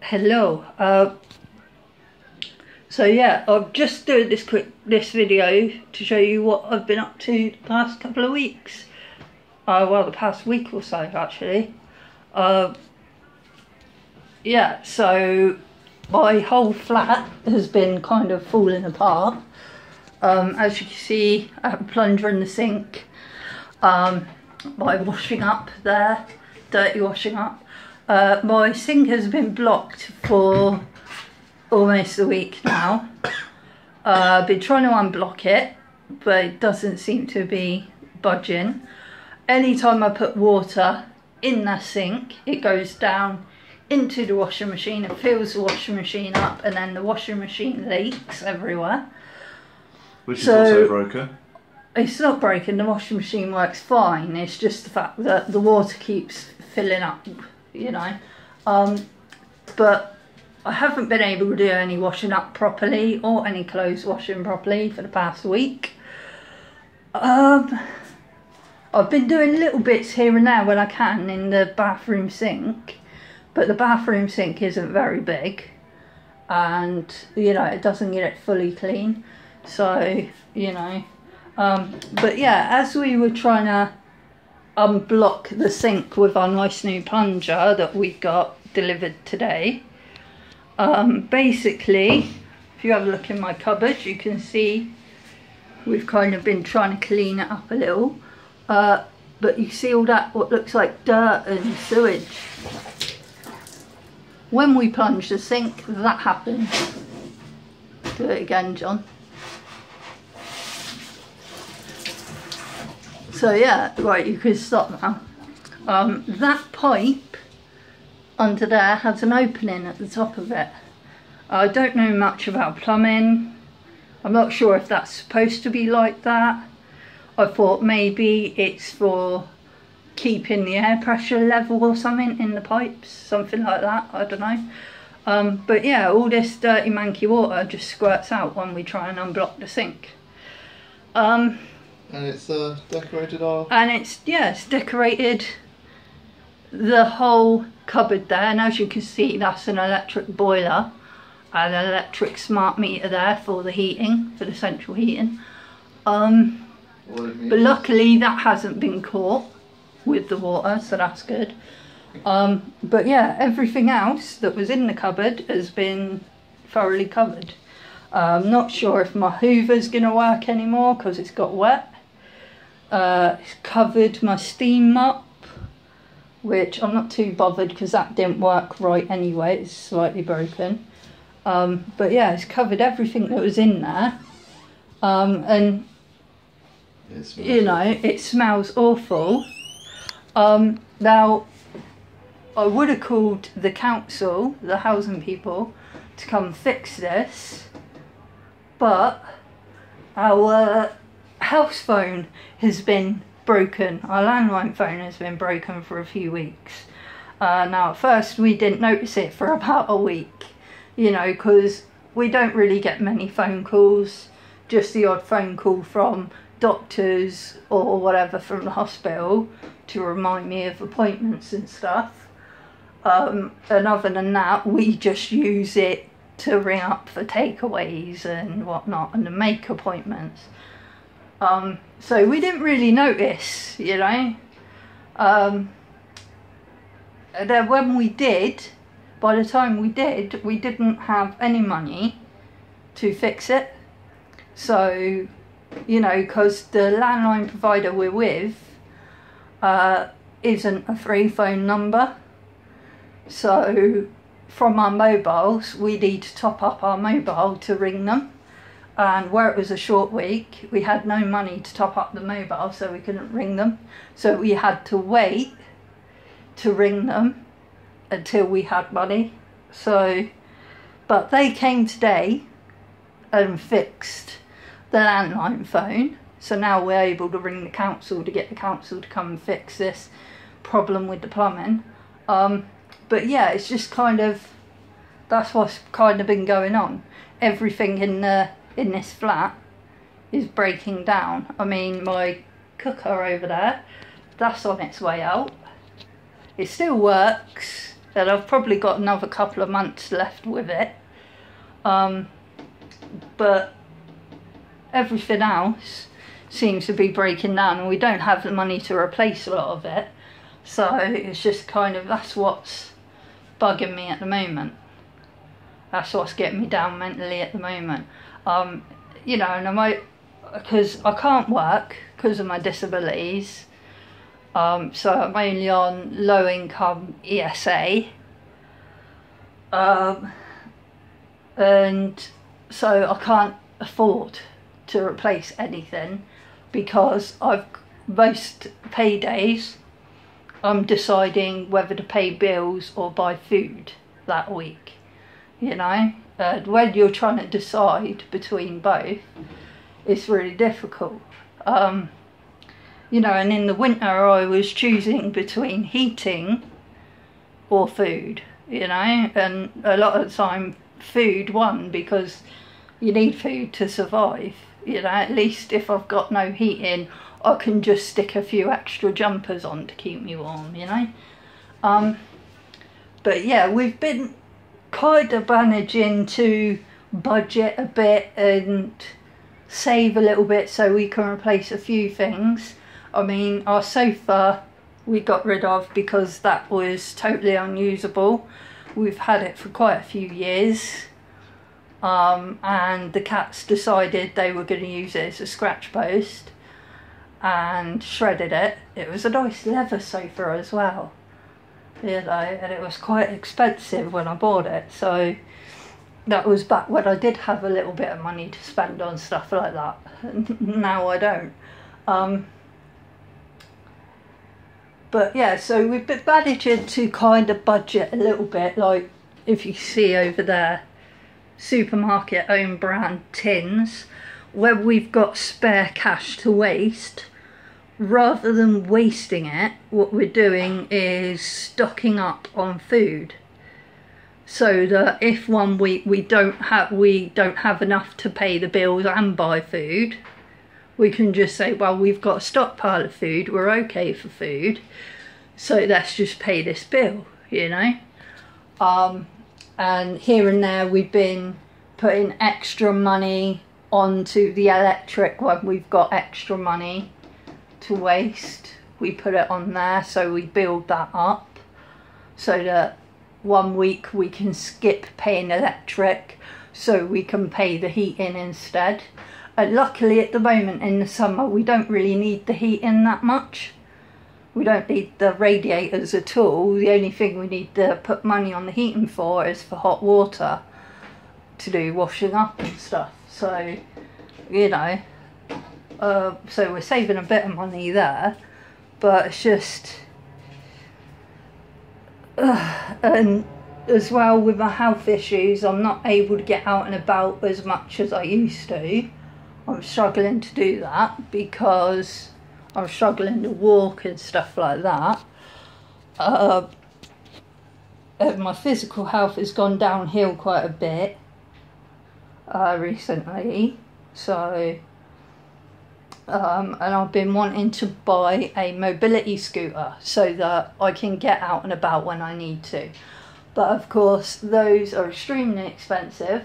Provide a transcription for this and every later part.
Hello. So yeah, I've just doing this video to show you what I've been up to the past couple of weeks. Well, the past week or so actually. Yeah, so my whole flat has been kind of falling apart. As you can see, I have a plunger in the sink. My washing up there, dirty washing up. My sink has been blocked for almost a week now. I've been trying to unblock it, but it doesn't seem to be budging. Anytime I put water in the sink, it goes down into the washing machine, it fills the washing machine up, and then the washing machine leaks everywhere. Which is also broken. It's not broken, the washing machine works fine, it's just the fact that the water keeps filling up, you know. But I haven't been able to do any washing up properly or any clothes washing properly for the past week. I've been doing little bits here and there when I can in the bathroom sink, but the bathroom sink isn't very big and, you know, it doesn't get it fully clean. So, you know, but yeah, as we were trying to unblock the sink with our nice new plunger that we got delivered today, basically, if you have a look in my cupboard, you can see we've kind of been trying to clean it up a little, but you see all that what looks like dirt and sewage. When we plunge the sink, that happens. Do it again, John. So yeah, right, you can stop now. That pipe under there has an opening at the top of it. I don't know much about plumbing. I'm not sure if that's supposed to be like that. I thought maybe it's for keeping the air pressure level or something in the pipes, something like that, I don't know. But yeah, all this dirty manky water just squirts out when we try and unblock the sink. And it's decorated off. And it's decorated the whole cupboard there, and as you can see, that's an electric boiler and an electric smart meter there for the heating, for the central heating. But luckily that hasn't been caught with the water, so that's good. But yeah, everything else that was in the cupboard has been thoroughly covered. I'm not sure if my hoover's gonna work anymore because it's got wet. It's covered my steam mop, which I'm not too bothered because that didn't work right anyway, it's slightly broken. But yeah, it's covered everything that was in there. And you know, it smells awful. Now, I would have called the council, the housing people, to come fix this, but our house phone has been broken. Our landline phone has been broken for a few weeks. Now at first we didn't notice it for about a week, you know, because we don't really get many phone calls, just the odd phone call from doctors or whatever from the hospital to remind me of appointments and stuff. And other than that, we just use it to ring up for takeaways and whatnot and to make appointments. So we didn't really notice, you know. And then when we did, by the time we did, we didn't have any money to fix it. So, you know, because the landline provider we're with isn't a free phone number. So from our mobiles, we need to top up our mobile to ring them. And where it was a short week, we had no money to top up the mobile, so we couldn't ring them. So we had to wait to ring them until we had money. So, but they came today and fixed the landline phone. So now we're able to ring the council to get the council to come and fix this problem with the plumbing. But yeah, it's just kind of, that's what's kind of been going on. Everything in this flat is breaking down. I mean, my cooker over there, that's on its way out. It still works, and I've probably got another couple of months left with it. But everything else seems to be breaking down, and we don't have the money to replace a lot of it. So it's just kind of, that's what's bugging me at the moment. That's what's getting me down mentally at the moment. You know, and because I can't work because of my disabilities. So I'm only on low income ESA. And so I can't afford to replace anything, because most paydays I'm deciding whether to pay bills or buy food that week, you know. When you're trying to decide between both, it's really difficult. You know, and in the winter I was choosing between heating or food, you know, and a lot of the time food won, because you need food to survive, you know. At least if I've got no heating, I can just stick a few extra jumpers on to keep me warm, you know. But yeah, we've been kind of managing to budget a bit and save a little bit so we can replace a few things. I mean, our sofa we got rid of because that was totally unusable. We've had it for quite a few years, and the cats decided they were going to use it as a scratch post and shredded it. It was a nice leather sofa as well, you know, and it was quite expensive when I bought it. So that was back when I did have a little bit of money to spend on stuff like that. Now I don't. But yeah, so we've been managing to kind of budget a little bit, like if you see over there, supermarket own brand tins, where we've got spare cash to waste. Rather than wasting it, what we're doing is stocking up on food, so that if one week we don't have enough to pay the bills and buy food, we can just say, well, we've got a stockpile of food, we're okay for food, so let's just pay this bill, you know. And here and there we've been putting extra money onto the electric when we've got extra money to waste. We put it on there, so we build that up so that one week we can skip paying electric so we can pay the heating instead. And luckily at the moment in the summer we don't really need the heating that much. We don't need the radiators at all. The only thing we need to put money on the heating for is for hot water to do washing up and stuff. So, you know, so we're saving a bit of money there, but it's just, and as well with my health issues, I'm not able to get out and about as much as I used to. I'm struggling to do that because I'm struggling to walk and stuff like that. And my physical health has gone downhill quite a bit recently, so and I've been wanting to buy a mobility scooter so that I can get out and about when I need to. But of course those are extremely expensive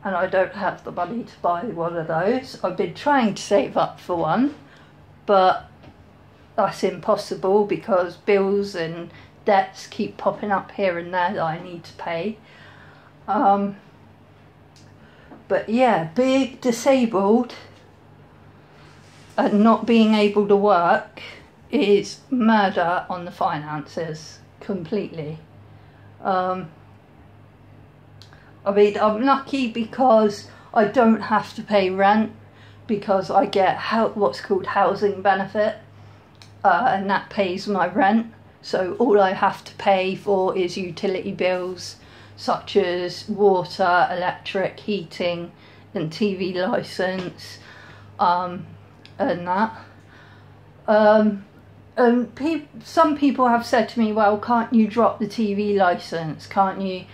and I don't have the money to buy one of those. I've been trying to save up for one, but that's impossible because bills and debts keep popping up here and there that I need to pay. But yeah, being disabled and not being able to work is murder on the finances completely. I mean, I'm lucky because I don't have to pay rent because I get what's called housing benefit, and that pays my rent. So all I have to pay for is utility bills such as water, electric, heating and TV licence, and that. And some people have said to me, well, can't you drop the TV licence? Can't you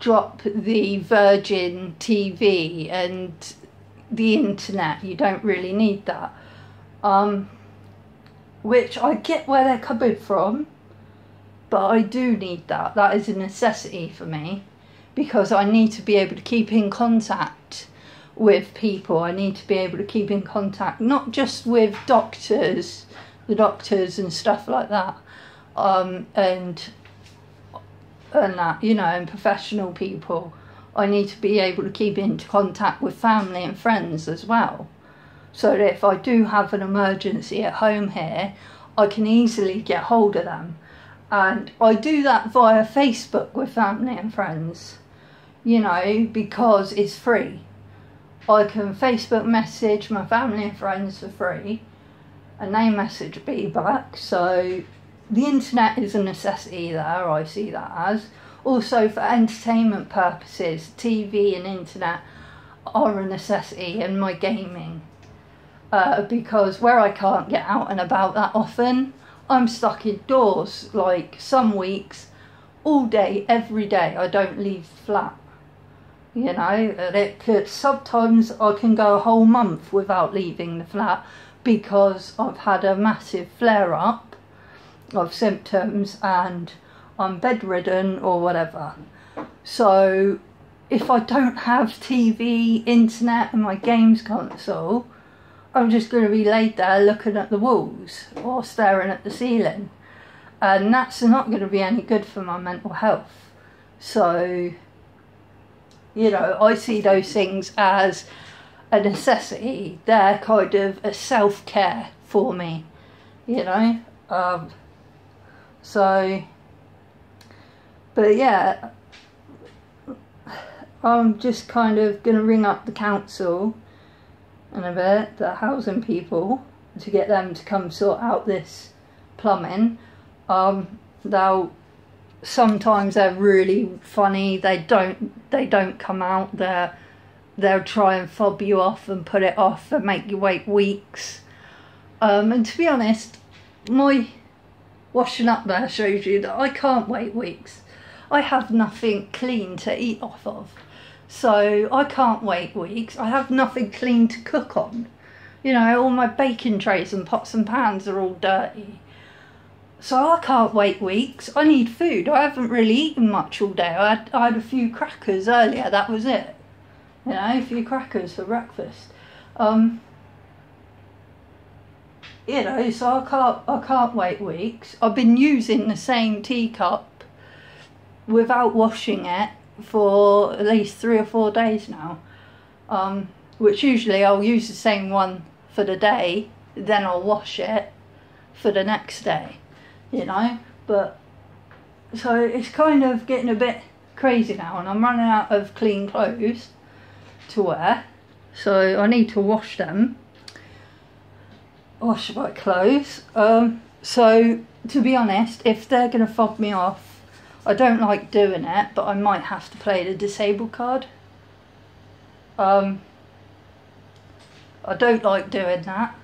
drop the Virgin TV and the internet? You don't really need that. Which I get where they're coming from, but I do need that. That is a necessity for me, because I need to be able to keep in contact with people. I need to be able to keep in contact not just with doctors, the doctors and stuff like that, and that, you know, and professional people. I need to be able to keep in contact with family and friends as well, so that if I do have an emergency at home here, I can easily get hold of them. And I do that via Facebook with family and friends, you know, because it's free. I can Facebook message my family and friends for free, and they message me back. So the internet is a necessity there, I see that as. Also for entertainment purposes, TV and internet are a necessity, and my gaming. Because where I can't get out and about that often, I'm stuck indoors, like some weeks, all day, every day, I don't leave the flat. You know, sometimes I can go a whole month without leaving the flat, because I've had a massive flare-up of symptoms and I'm bedridden or whatever. So if I don't have TV, internet and my games console, I'm just going to be laid there looking at the walls or staring at the ceiling, and that's not going to be any good for my mental health. So, you know, I see those things as a necessity. They're kind of a self-care for me, you know. But yeah, I'm just kind of going to ring up the council in a bit, the housing people, to get them to come sort out this plumbing. Sometimes they're really funny. They don't come out. They'll try and fob you off and put it off and make you wait weeks. And to be honest, my washing up there shows you that I can't wait weeks. I have nothing clean to eat off of, so I can't wait weeks. I have nothing clean to cook on. You know, all my baking trays and pots and pans are all dirty. So I can't wait weeks. I need food. I haven't really eaten much all day. I had a few crackers earlier, that was it. You know, a few crackers for breakfast. You know, so I can't wait weeks. I've been using the same teacup without washing it for at least 3 or 4 days now. Which usually I'll use the same one for the day, then I'll wash it for the next day, you know. But so it's kind of getting a bit crazy now, and I'm running out of clean clothes to wear, so I need to wash them, wash my clothes. So to be honest, if they're going to fob me off, I don't like doing it, but I might have to play the disabled card. I don't like doing that.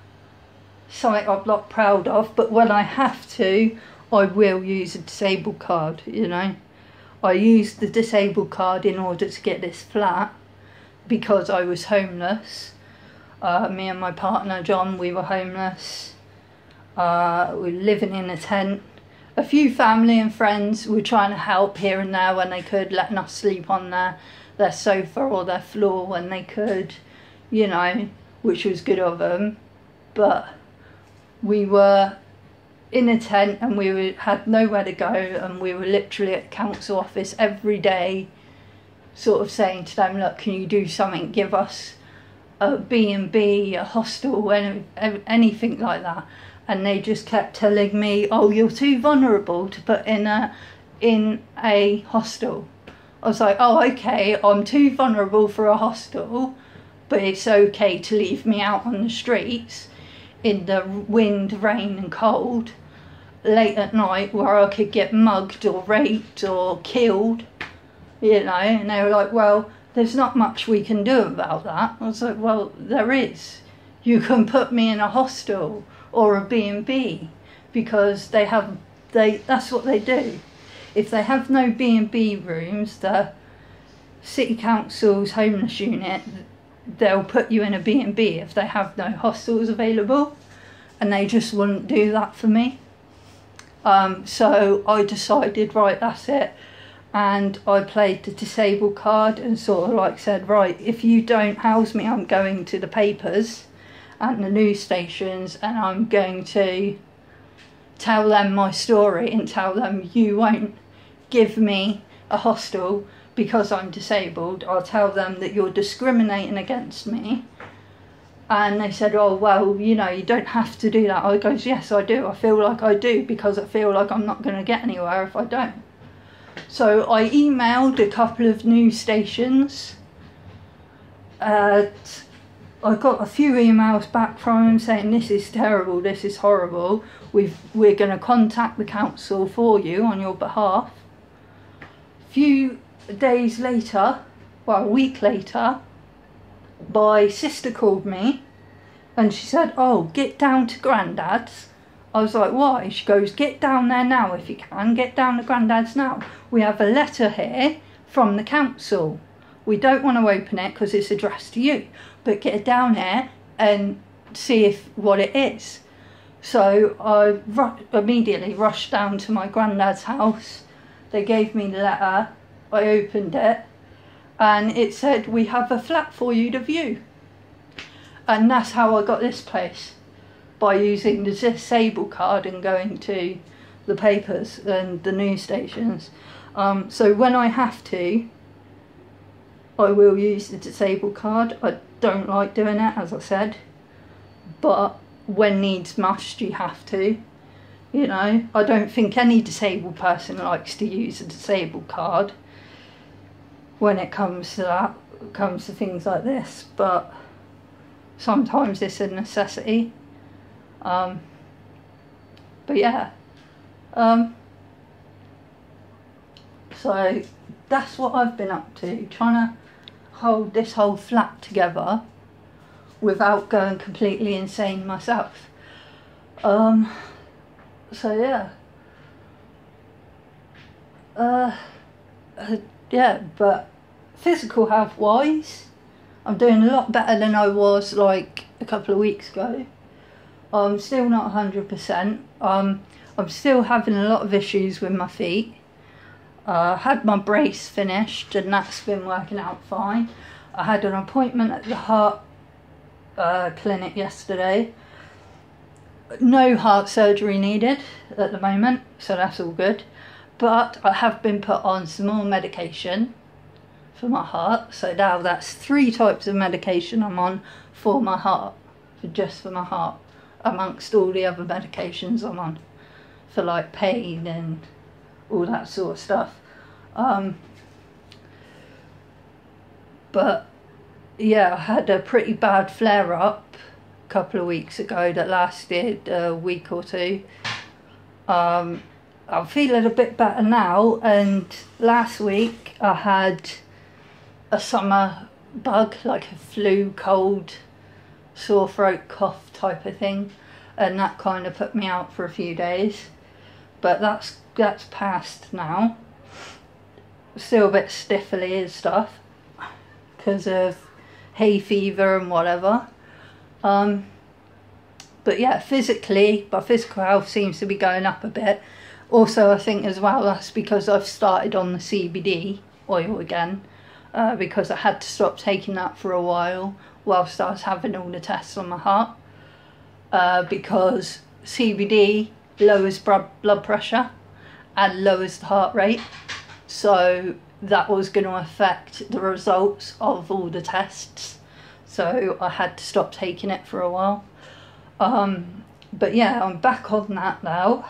Something I'm not proud of, but when I have to, I will use a disabled card, you know. I used the disabled card in order to get this flat because I was homeless. Me and my partner John, we were homeless. We were living in a tent. A few family and friends were trying to help here and there when they could, letting us sleep on their sofa or their floor when they could, you know, which was good of them. But we were in a tent and had nowhere to go, and we were literally at the council office every day sort of saying to them, look, can you do something, give us a B&B, a hostel, anything like that. And they just kept telling me, oh, you're too vulnerable to put in a hostel. I was like, oh, okay, I'm too vulnerable for a hostel, but it's okay to leave me out on the streets in the wind, rain and cold late at night where I could get mugged or raped or killed, you know. And they were like, well, there's not much we can do about that. I was like, well, there is. You can put me in a hostel or a B&B, because that's what they do. If they have no B&B rooms, the City Council's homeless unit, they'll put you in a B&B if they have no hostels available, and they just wouldn't do that for me. So I decided, right, that's it. And I played the disabled card and sort of like said, right, if you don't house me, I'm going to the papers and the news stations, and I'm going to tell them my story and tell them you won't give me a hostel because I'm disabled. I'll tell them that you're discriminating against me. And they said, oh, well, you know, you don't have to do that. I goes, yes, I do. I feel like I do, because I feel like I'm not going to get anywhere if I don't. So I emailed a couple of news stations. I got a few emails back from them saying, this is terrible, this is horrible. We're going to contact the council for you on your behalf. A few days later, well, a week later, my sister called me and she said, oh, get down to Grandad's. I was like, why? She goes, get down there now if you can, get down to Grandad's now. We have a letter here from the council. We don't want to open it because it's addressed to you, but get it down here and see what it is. So I immediately rushed down to my granddad's house. They gave me the letter. I opened it and it said, we have a flat for you to view. And that's how I got this place, by using the disabled card and going to the papers and the news stations. So when I have to, I will use the disabled card. I don't like doing it, as I said, but when needs must, you have to. You know, I don't think any disabled person likes to use a disabled card when it comes to that, comes to things like this, but sometimes it's a necessity. But yeah, so that's what I've been up to, trying to hold this whole flat together without going completely insane myself. So yeah, yeah, but physical health wise, I'm doing a lot better than I was like a couple of weeks ago. I'm still not 100%. I'm still having a lot of issues with my feet. I had my brace finished and that's been working out fine. I had an appointment at the heart clinic yesterday. No heart surgery needed at the moment, so that's all good. But I have been put on some more medication for my heart. So now that's 3 types of medication I'm on for my heart, just for my heart, amongst all the other medications I'm on for like pain and all that sort of stuff. But yeah, I had a pretty bad flare-up a couple of weeks ago that lasted a week or two. I'm feeling a bit better now, and last week I had a summer bug, like a flu, cold, sore throat, cough type of thing, and that kind of put me out for a few days. But that's passed now. Still a bit stiffly and stuff because of hay fever and whatever. But yeah, physically, my physical health seems to be going up a bit. Also, I think as well that's because I've started on the CBD oil again, because I had to stop taking that for a while whilst I was having all the tests on my heart, because CBD lowers blood pressure and lowers the heart rate, so that was going to affect the results of all the tests, so I had to stop taking it for a while. But yeah, I'm back on that now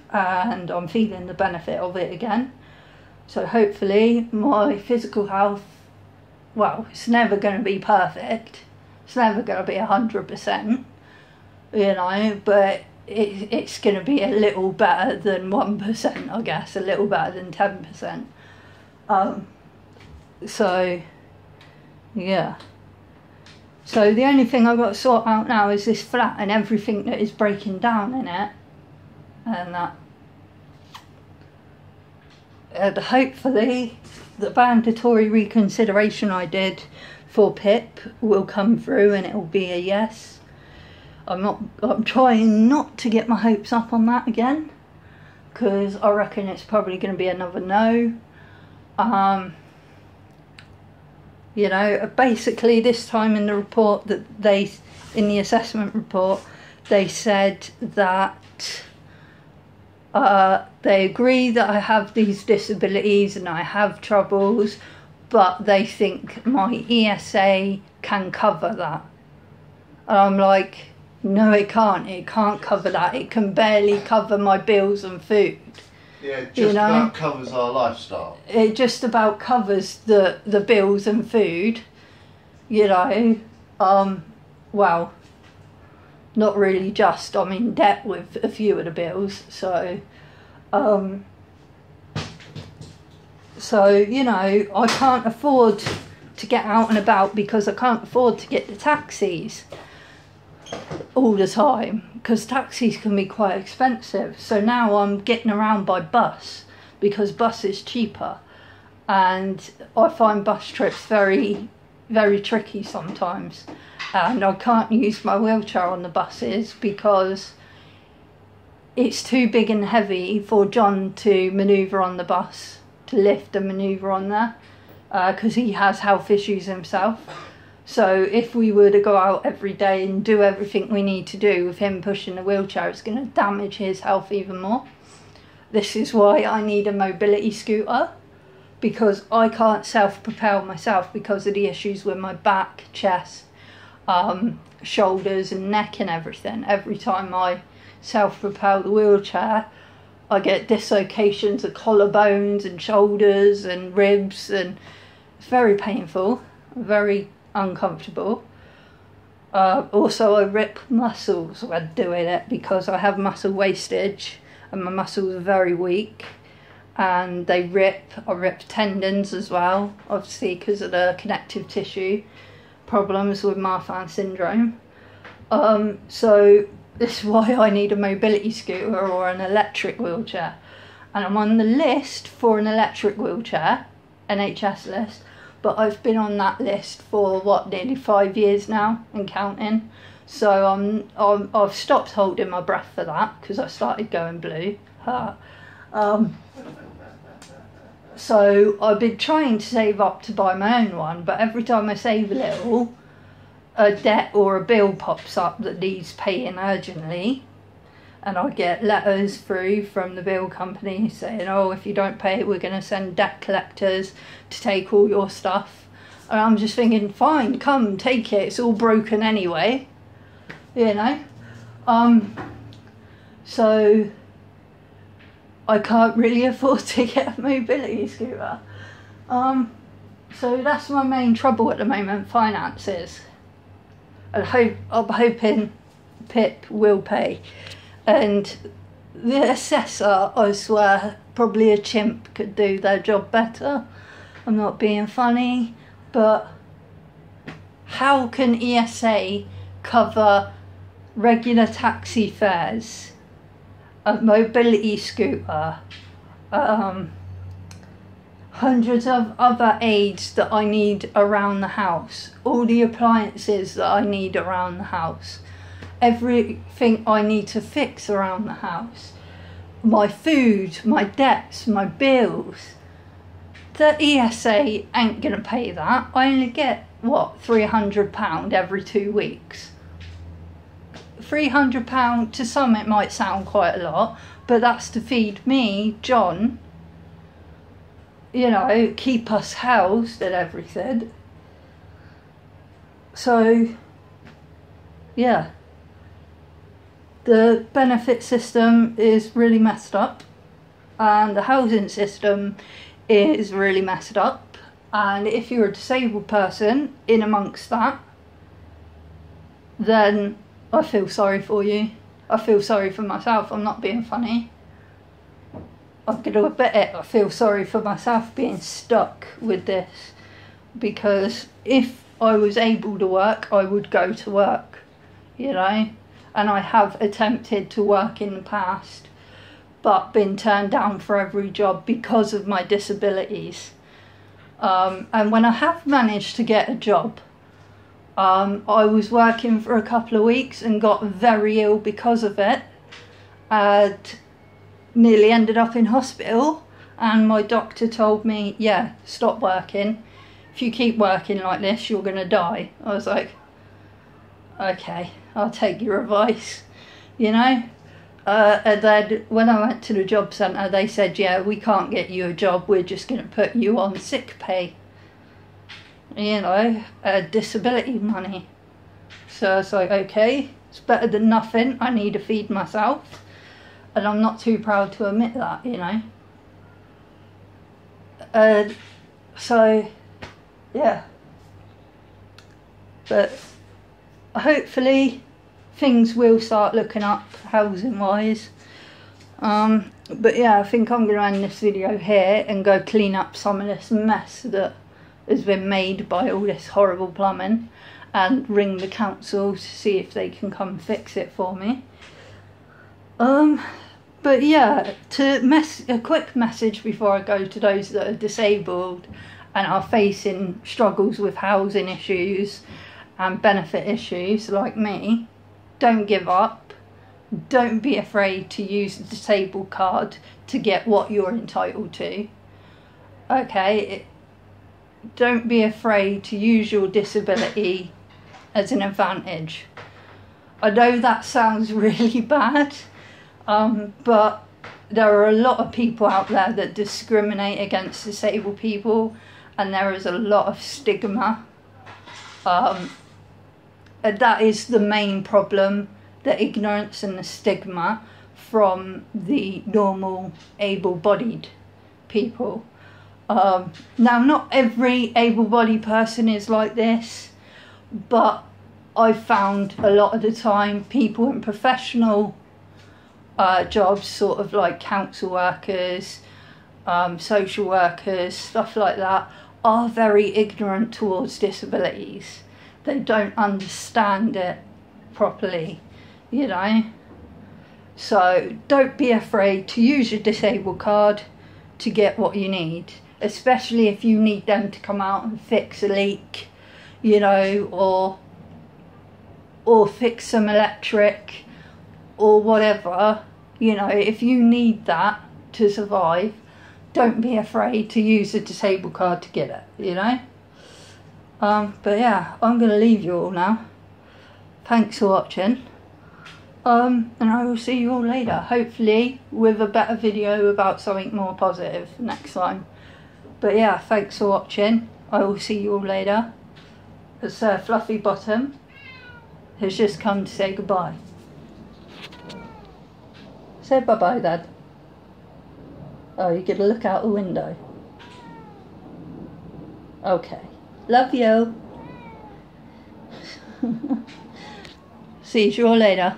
and I'm feeling the benefit of it again, so hopefully my physical health, well, it's never going to be perfect, it's never going to be 100%, you know, but it's going to be a little better than 1%, I guess, a little better than 10%. So yeah, so the only thing I've got to sort out now is this flat and everything that is breaking down in it, and that, and hopefully the mandatory reconsideration I did for PIP will come through and it will be a yes. I'm trying not to get my hopes up on that again, because I reckon it's probably going to be another no. You know, basically this time in the report that in the assessment report, they said that they agree that I have these disabilities and I have troubles, but they think my ESA can cover that. And I'm like, no, it can't. It can't cover that. It can barely cover my bills and food. Yeah, it just about covers our lifestyle. It just about covers the bills and food, you know. Well, not really just. I'm in debt with a few of the bills, so you know, I can't afford to get out and about because I can't afford to get the taxis all the time, because taxis can be quite expensive. So now I'm getting around by bus because bus is cheaper, and I find bus trips very, very tricky sometimes, and I can't use my wheelchair on the buses because it's too big and heavy for John to manoeuvre on the bus, to lift and manoeuvre on there, because he has health issues himself. So if we were to go out every day and do everything we need to do with him pushing the wheelchair, it's going to damage his health even more. This is why I need a mobility scooter, because I can't self-propel myself because of the issues with my back, chest, shoulders and neck and everything. Every time I self-propel the wheelchair, I get dislocations of collarbones and shoulders and ribs, and it's very painful, very uncomfortable. Also, I rip muscles when doing it because I have muscle wastage and my muscles are very weak, and they rip. I rip tendons as well, obviously because of the connective tissue problems with Marfan syndrome. So this is why I need a mobility scooter or an electric wheelchair, and I'm on the list for an electric wheelchair, NHS list. But I've been on that list for nearly 5 years now and counting. So I've stopped holding my breath for that because I started going blue. So I've been trying to save up to buy my own one, but every time I save a little, a debt or a bill pops up that needs paying urgently, and I get letters through from the bill company saying, oh, if you don't pay it, we're going to send debt collectors to take all your stuff. And I'm just thinking, fine, come, take it. It's all broken anyway, you know. So I can't really afford to get a mobility scooter. So that's my main trouble at the moment, finances. I'm hoping Pip will pay. And the assessor, I swear, probably a chimp could do their job better. I'm not being funny, but how can ESA cover regular taxi fares, a mobility scooter, hundreds of other aids that I need around the house, all the appliances that I need around the house, everything I need to fix around the house, my food, my debts, my bills? The ESA ain't gonna pay that. I only get, what, £300 every 2 weeks. £300, to some it might sound quite a lot, but that's to feed me, John, you know, keep us housed and everything. So, yeah. The benefit system is really messed up, and the housing system is really messed up, and if you're a disabled person in amongst that, then I feel sorry for you. I feel sorry for myself. I'm not being funny. I'm going to admit it. I feel sorry for myself being stuck with this, because if I was able to work, I would go to work, you know. And I have attempted to work in the past, but been turned down for every job because of my disabilities. And when I have managed to get a job, I was working for a couple of weeks and got very ill because of it. And nearly ended up in hospital, and my doctor told me, yeah, stop working. If you keep working like this, you're going to die. I was like, okay, I'll take your advice, you know. And then when I went to the job centre, they said, yeah, we can't get you a job, we're just going to put you on sick pay, you know, disability money. So I was like, okay, it's better than nothing, I need to feed myself, and I'm not too proud to admit that, you know. So yeah, but hopefully things will start looking up housing wise. But yeah, I think I'm going to end this video here and go clean up some of this mess that has been made by all this horrible plumbing, and ring the council to see if they can come fix it for me. But yeah, a quick message before I go to those that are disabled and are facing struggles with housing issues and benefit issues like me. Don't give up. Don't be afraid to use the disabled card to get what you're entitled to. Okay, don't be afraid to use your disability as an advantage. I know that sounds really bad, but there are a lot of people out there that discriminate against disabled people, and there is a lot of stigma. And that is the main problem, the ignorance and the stigma from the normal able-bodied people. Now, not every able-bodied person is like this, but I've found a lot of the time people in professional jobs, sort of like council workers, social workers, stuff like that, are very ignorant towards disabilities. They don't understand it properly, you know. So don't be afraid to use your disabled card to get what you need, especially if you need them to come out and fix a leak, you know, or fix some electric or whatever. You know, if you need that to survive, don't be afraid to use the disabled card to get it, you know. But yeah, I'm going to leave you all now. Thanks for watching. And I will see you all later, hopefully with a better video about something more positive next time. But yeah, thanks for watching. I will see you all later. It's Fluffy Bottom has just come to say goodbye. Say bye-bye, Dad. Oh, you're going to look out the window. Okay. Love you. See you all later.